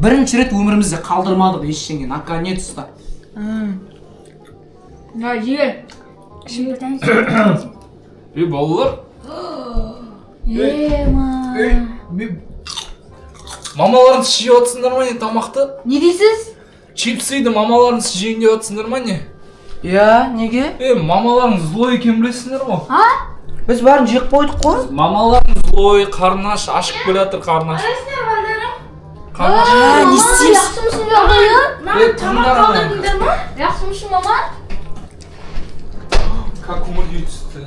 Birinchi rет өмірімізде қалдырмадық ештеңе, наконец-то. Ya ye. Балалар. Ема. Мамаларыңыз жеп жатсыңдар ма не тамақты? Ne дейсіз? Чипсыйды мамаларыңыз жейін деп жатсыңдар ма не? Я, неге? Мамаларыңыз злой екен білесіңдер ғой? Біз барын жеп қойдық қой. Мамаларыңыз злой, қарнаш, ашып келе жатыр қарнаш. Қарнаш. Не істейсіз? Yaxşımısın ya? Tamam Kaldırdın mı? Yaxşımısın mama? Как умерге түсті.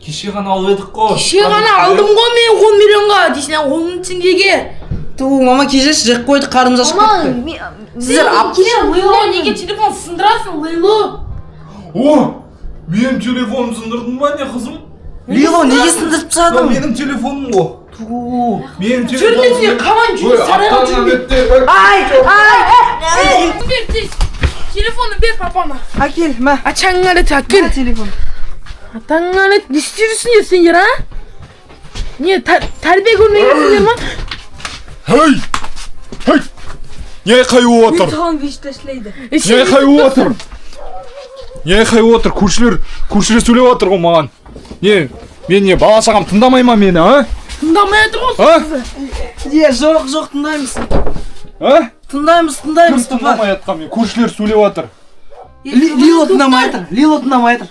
Кеше ғана алып едік қой. Кеше ғана алдым ғой мен 10 миллионға дейсің 10 теңгеге. Ту, мама кешесі жеп қойдық, қарымыз ашып кетті. Сіздер Лейло неге телефон сындырасың, Лейло? О, менің телефоным сындырдың ба не қызым? Лейло, неге сындырып тастадың? Менің телефоным ғой. Ту. Менің телефоным. Жүрмесіне қаман жүріп сарайға жүрмей. Ай! Бер тез. Телефону бер папама. Әкел, мә. Ачаңа лет әкел. Телефон. Атаңа лет не істерсіңдер сендер, а? Не, тәрбие көрмегенсіңдер ма? Hey! Hey! Не қайып отыр? Саған беш ташлайды. Не қайып отыр? Не қайып отыр? Көршілер сөйлеп отыр ғой маған. Не, мен не бала шағам тыңдамай ма мені, а? Тыңдамай отыр ғой. Е, жоқ, тыңдаймыз. А? Тыңдаймыз, Кім папа. тыңдамай атқан мен? Көршілер сөйлеп отыр. Лило тыңдамай жатыр.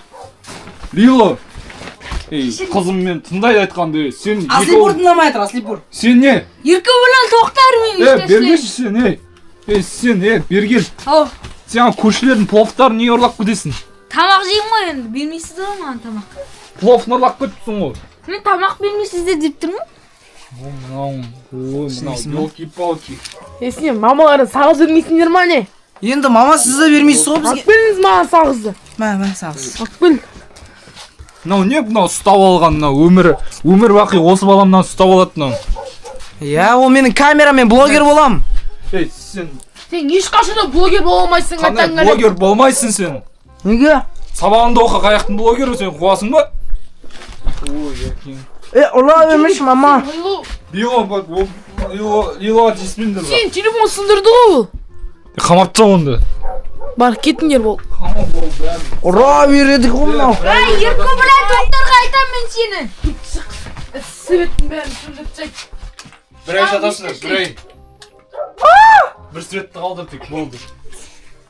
Лило. Ей, қызым мен тыңдай айтқанды. Сен Аслипур тыңдамай жатыр, Аслипур. Сен не? Еркі білін тоқтар мен Бергеші сен, сен, бергел. Ау. Сен көршілердің пловтарын не ұрлап кетесің? Тамақ жеймін ғой енді, бермейсіздер ғой маған тамақ. Пловын ұрлап кетіпсің ғой. Мен тамақ бермейсіздер деп тұрмын. Мынау, елки-палки. Есіне, мамаларын сағыз өрмейсіңдер ма не? Енді мама сізді бермейсіз ғой бізге. Ақбеліңіз маған сағызды. Мә, сағыз. Ақбел. Мынау не мынау ұстап алған мынау өмір бақи осы баламнан ұстап алады мынау. Я, ол менің камерамен блогер болам. Ей, сен Сен ешқашанда блогер бола алмайсың, қандай атаңа лет. блогер болмайсың сен. Неге? Сабағында оқы қаяқтың блогері сен қуасың ба? Ой, якин. Ұрлап емес, мама. Лило тиіспеңдер ба? Сен телефон сындырды ғой. Қамап та онды. Бар, кетіңдер бол. Қамап бол бәрін. Ұра бередік ғой мынау. Ай, Еркі білән тоқтарға айтам мен сені. Светтің бәрін сөндіртсек. Бір ай жатасыңдар, бір ай. Бір светті қалдыр тек, болды.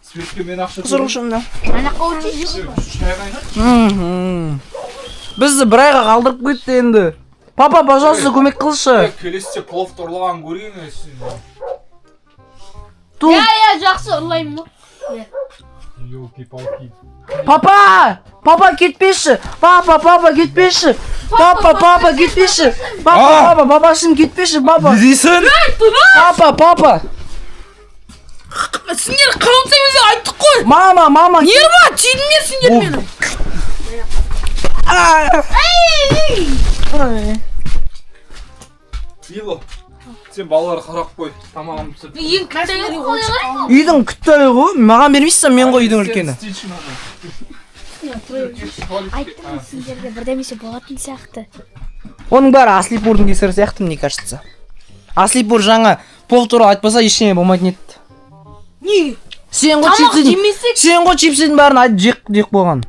Светке мен ақша төлеймін. Сұрғышымда. Анаққа өтейсіз. Шай қайнат. Бізді бір айға қалдырып кетті енді. Папа, пожалуйста, көмек қылшы. Келесіде пловты ұрлаған көрген сен. Я, жақсы ұрлаймын ғой. Елки-палки. Папа, кетпеші. Папа, кетпеші. Папа, кетпеші. Папашым кетпеші, папа. Не дейсің? Папа. Сендер қалынсаңыз айттық қой. Мама. Нер ба? Тидіңдер сендер мені. Лило, сен балалар қарап қой, тамағым пісіп. Ең кітайын қойға. Үйдің күтті ғой, маған бермейсің, мен ғой үйдің үлкені. Айттым сендерге бірдемесе болатын сияқты. Оның бәрі Аслипурдың кесірі сияқты, мне кажется. Аслипур жаңа плов туралы айтпаса ештеңе болмайтын еді. Не? Сен ғой чипсидің бәрін айтып жек болған.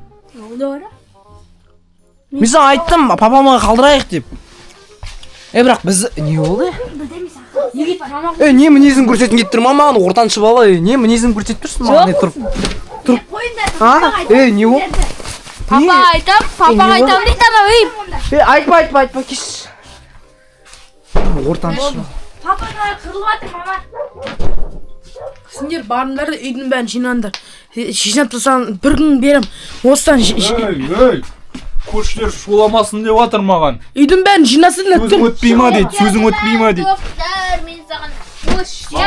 Мен саған айттым, папама қалдырайық деп. Бірақ біз не болды? Не мінезін көрсетін кетіп тұр, маған ортаншы бала, не мінезін көрсетіп тұрсың маған тұрып. Не болды? Папа айтам дейді ана, Айтпа, кеш. Ортаншы. Папа қырылып атыр, мама. Сендер барыңдар да үйдің бәрін жинаңдар. Жинап тұрсаң бір күн берем. Осыдан Ей, көршілер шуламасын деп жатыр маған. үйдің бәрін жинасың да Сөзің өтпей ма дейді, сөзің өтпей ма дейді. Тоқтар, мен саған өш. Я.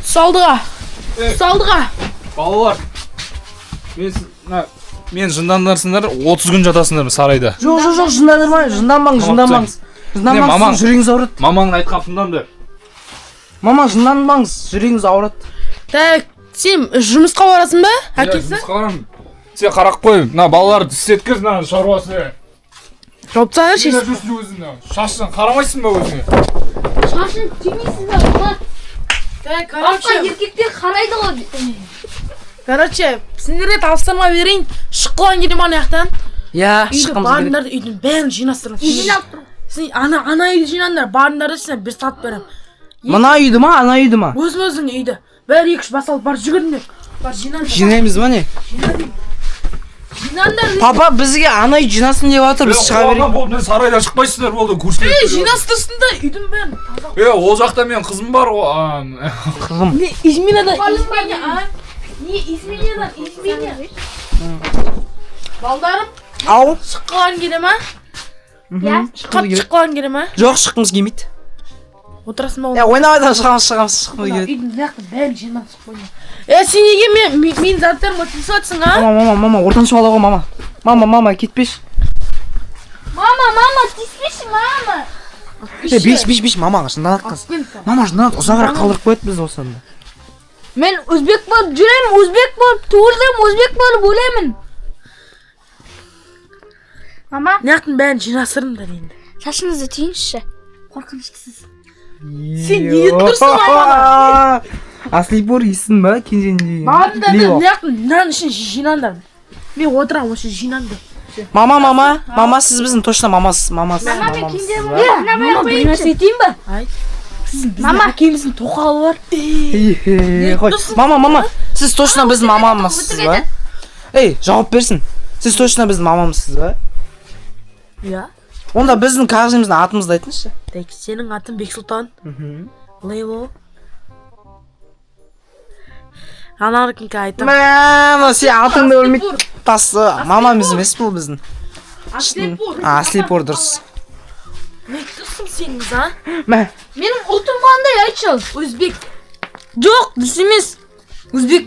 Салдыға. Балалар, мен жындандарсыңдар, 30 күн жатасыңдар сарайда. Жоқ, жынданбаңыз. Жынданбаңыз, жүрегіңіз ауырады. Мамаңның айтқан тыңдаңдар. Мама, жынданбаңыз, жүрегіңіз ауырады. Так, сен жұмысқа барасың ба? Әкесі? Сен қарақ қой, балаларды істеткіз шаруасы. жауып тастаңдаршы. Не жүрсің өзіңе? Шашың қарамайсың ба өзіңе? Шашын түймейсіздер ма? Басқа Короче, еркектер қарайды ғой. короче, сендерге тапсырма берейін. Шыққылан келе ма аяқтан? Я Үйді шыққымыз керек. барыңдар, үйдің бәрін жинастырыңдар. Жинап тұр. Сен ана үйді жинаңдар, барыңдар да сен бір сат беремін. Мына үйді ма, ана үйді ма? Өзің үйді. Бәрі 2-3 бас алып бар жүгіріңдер. Бар жинаңдар. Жинаймыз ба не? Жинаңдар. Папа бізге ана үй жинасын деп жатыр, біз шыға берейік. Болды, сарайдан шықпайсыңдар болды, көршілер. Жинастырсын да үйдің бәрін. Ол жақта мен қызым бар ғой. Қызым. Не изменядан изменя, а? Не изменядан изменя? Балдарым, Ау. шыққылан келе ма? Я? Шыққылан келе ма? Жоқ, шыққымыз келмейді. Отырасың ба? Я ойнамайдан шығамыз, шыққымыз келеді. Үйдің мына бәрін жинап қойма. Сен неге мен заттарыма тиісіп жатсың, а? Мама, ортаншы бала ғой, мама, кетпеш. Мама, тиіспеші, мама. Беш, мамаға жынданат қыз. Мама жынданат, ұзағырақ қалдырып қояды біз осында. Мен өзбек болып жүремін, өзбек болып туылдым, өзбек болып өлемін. Мама, Мынаяқтың бәрін жинастырыңдар енді. Шашыңызды түйіңізші. Қорқыныштысыз. Сен неге тұрсың маманы? Аслипор иісін ба, кенжен Барыңдар да мынаяқтың мынаның ішін жинаңдар. Мен отырамын, осы жинаңдар. Мама, сіз біздің точно мамасыз. мама мен кенже болайын. Мама, бір нәрсе айтайын ба? Айт. Сіз біздің әкеміздің тоқалы бар. Қой, мама, сіз точно біздің мамамызсыз ба? Ей, жауап берсін. Сіз точно біздің мамамызсыз ба? Иә. Онда біздің қағазымыздың атымызды айтыңызшы. Сенің атың Бексұлтан. Лейло. Анаркинке айтам. Мама, сен атыңды өлмейді. Тасы, мамамыз емес бұл біздің. Аслипор дұрыс. Не тұрсың сеніңіз, а? Менің ұлтым қандай айтшы? Өзбек. Жоқ, дұрыс емес. Өзбек.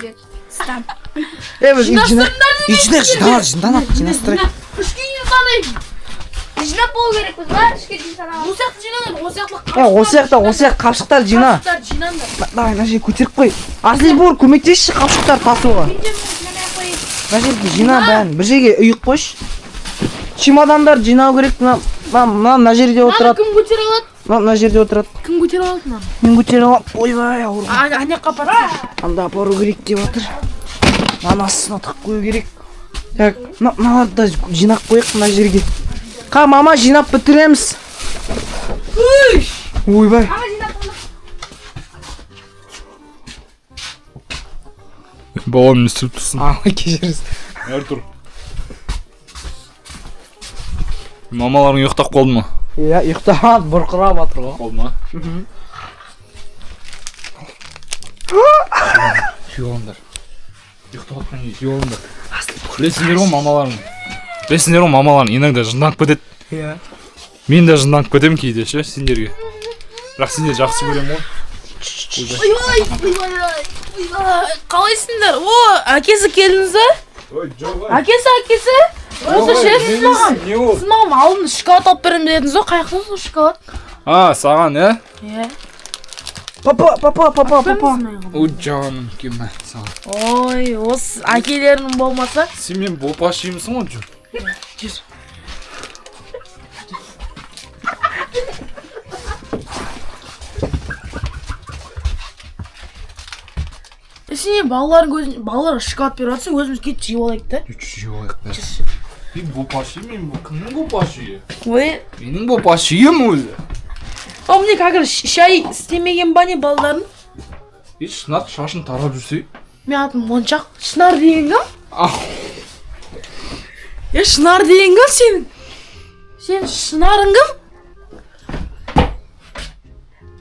Жинданат. Үшкенге санаймын. Жинап болу керекпіз ба? Ішке дейін санамыз. Осы сияқты жинаңдар, Осы сияқты қапшықтар жина. жинаңдар. Давай, мына жерге көтеріп қой. Аслипор, көмектесші қапшықтар тасуға. Мына жерге жина бәрін. Bir жерге үйіп қойшы. Чемодандар жинау керек. Мына жерде отырады. Кім көтере алады? Мына жерде отырады. Кім көтере алады мынаны? Мен көтере аламын. Ойбай, ауыр. Анаяққа апарсың. Анда апару керек деп жатыр. Анасына тық қою керек. Так, мыналарды да жинап қояйық мына жерге. Мама, жинап бітіреміз. Ойбай. Балам не істеп тұрсың? Кешіріңіз. Тұр. Мамаларың ұйықтап қалды ма? Иә, ұйықтаған, бұрқырап жатыр ғой. Қалды ма? Жиылыңдар. Ұйықтап жатқан үй, жиылыңдар. Білесіңдер ғой мамаларың. Білесіңдер ғой мамаларың иногда жынданып кетеді. Иә. Мен де жынданып кетемін кейде ше сендерге. Бірақ сендер жақсы көремін ғой. Қалайсыңдар? Әкесі келдіңіз ба? Әкесі? Осы ше, сіз маған алдын шоколад алып беремін дедіңіз ғой, қаяқтан сол шоколад? Саған, ә? Иә. Папа. О, жаным, кеме, саған. Ой, осы әкелерің болмаса. Сен мен бопашимсың ғой, жүр. Жүр. Сен балаларға шоколад беріп жатсың, өзіміз кетіп жеп алайық да. Жеп алайық та. Мен бопаши, кімнің бопашиы? Ой. Менің бопашиым өзі. Мне қазір шай істемеген ба не балаларын? Шынар шашын тарап жүрсе. Мен атым Моншақ. Шынар деген кім? Шынар деген кім сен? Сен Шынарың кім?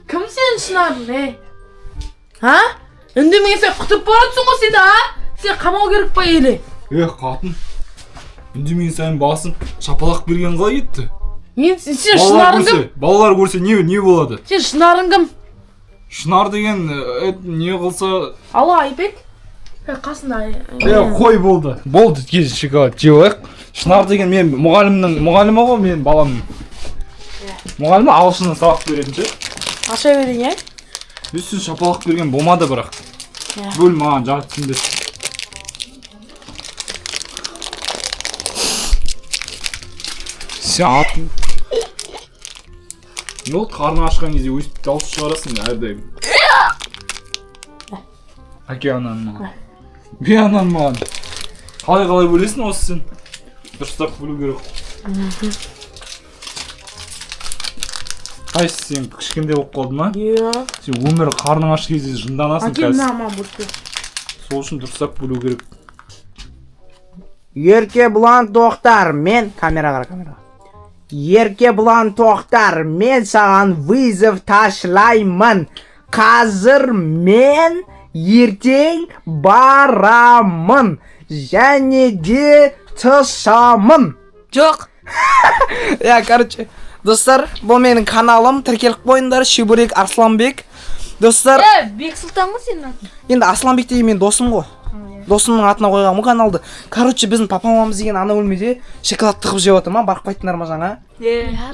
Кім сен Шынарың, Ha? Үндемеген сен құтып баратсың ғой сені, Сен қамау керек па еле? Қатын. Үндемеген сайын басын шапалақ берген қалай кетті? Сен Шынарың кім? Балалар көрсе не болады? Сен Шынарың кім? Шынар деген не қылса... Алла, Айбек? Қасында... Қой болды. Болды, кез шоколад жеп алайық. Шынар деген мен мұғалімі ғой, мен баламның. Мұғалімі ағылшыннан сабақ беретін ше. Аша берейін, Үстін шапалақ берген болмады бірақ. Бөл маған жартысын дес. Сен атын. Не болды қарны ашқан кезде өйстіп дауыс шығарасың әрдайым. Әке анан маған. Бе анан маған. Қалай бөлесің осы сен? Дұрыстап бөлу керек. Қайсы сен кішкенде болып қалды ма? Иә. Сен өмір қарның аш кезде жынданасың Әкем қазір. мама бұртты. Сол үшін дұрыстап бөлу керек. Ерке бұлан тоқтар, мен камераға. Ерке бұлан тоқтар, мен саған вызов ташлаймын. Қазір мен ертең барамын. Және де тышамын. Жоқ. Короче, достар, бұл менің каналым, тіркеліп қойыңдар, Шибурек Арсланбек. Достар, Бек Сұлтан ғой сенің атың? енді Арсланбек деген мен досым ғой. Досымның атына қойғанмын каналды. Короче, біздің папа-мамамыз деген ана бөлмеде шоколад тығып жеп отыр ма? Барып қайттыңдар ма жаңа?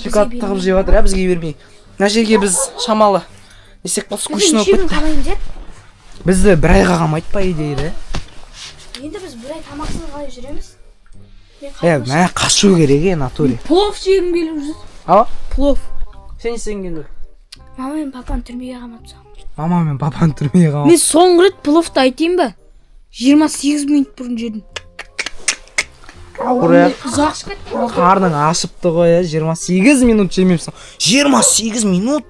Шоколад тығып жеп отыр, бізге бермей. Мына жерге біз шамалы десек болды, скучно болып кетті. Бізді бір айға қамайды па идея? Енді біз бір ай тамақсыз қалай жүреміз? Мә қашу керек натуре. Плов жегім келіп жүр. Ала? Плов. Сен істеген келді? Мама мен папаны түрмеге қамапты. Мама мен папаны түрмеге қамап. Мен соңғы рет пловты айтайын ба? 28 минут бұрын жедім. Қарның ашыпты ғой, 28 минут жемепсің. 28 минут?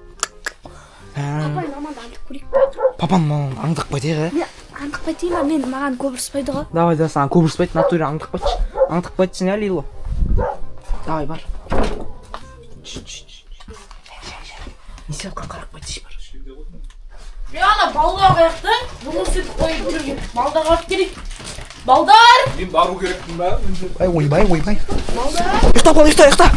Папай маманы аңдық көрейік па? Папан маған аңдық байтеғі? Аңдық байтейін ба? Мен маған көп ұрыспайды ғой. Давай, саған көп ұрыспайды, натуре аңдық байтшы. Аңдық байтшын, Лило. Давай, бар. Несе отқан қарақ байтшы бар. Ана балдар қаяқты? Бұны сөйтіп қойып жүрген. Балдар қап керек. Балдар! Мен бару керекпін ба? Ойбай. Ұйықта бол, ұйықта.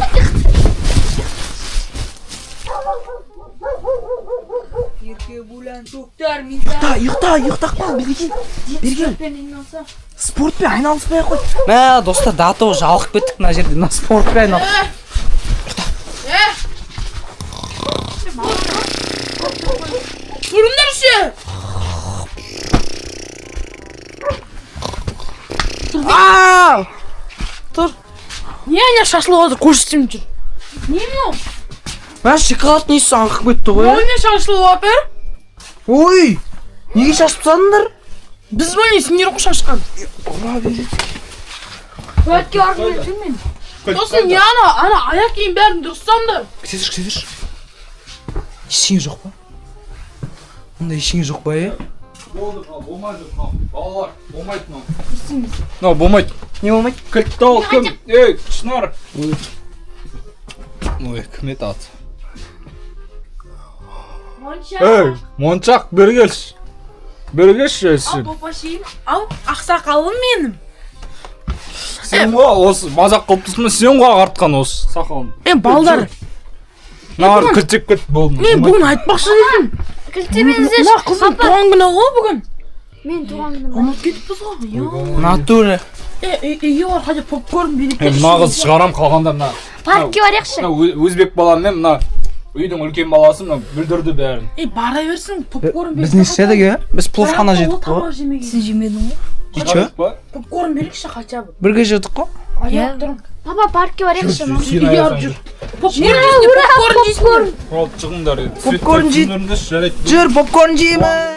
Ерке бұлан тоқтар, мен Ұйықта қал, бергел. Спортпен айналыспай қой. Мә, достар, даты жалқып кеттік мына жерде, мына спортпен айналып. Көріңдерші! Тұр. Не ана шашылып отыр, көрсетем жүр. Не мынау? Мә, шоколад несі аңқып кетті ғой. Не шашылып отыр? Ой, неге шашып тастадыңдар? Біз бөліне сендер қой шашқан. Өтке арқылы жүрмен. Сосын не ана аяқ кейін бәрін дұрыстаңдар. Кетер. Ештеңе жоқ па? Мұнда ештеңе жоқ па, Болмайды, балалар, болмайды мынау. Болмайды. Не болмайды? Кілтті ал, кім? Шынар. Ой, кім еді аты? Моншақ, бері келші. Ал папашейін, ал ақсақалым менім. Сен ғой осы мазақ қылып тұрсың, сен ғой ағартқан осы сақалын. Балдар. Нар кілтеп кет болды. Мен бүгін айтпақшы едім. Кілтемеңіздер. Мына қыздың туған күні ғой бүгін. Мен туған күнім. Ұмыт кетіппіз ғой. Натуре. Үйге бар, қайда попкорн беріп Мына қыз шығарам қалғанда мына. Паркке барайықшы. Өзбек балам мен мына үйдің үлкен баласы мына бүлдірді бәрін. Бара берсін, попкорн беріп. Біз не істедік, біз пловхана жедік қой. Сен жемедің ғой? Че? Попкорн берейікші хотя бы. Бірге жедік қой. Аяқ тұрым. Папа паркке барайықшы. Сен аяқсан жүр. Попкорн жейсің. Шығыңдар. Попкорн жейді. Жүр, попкорн жеймін.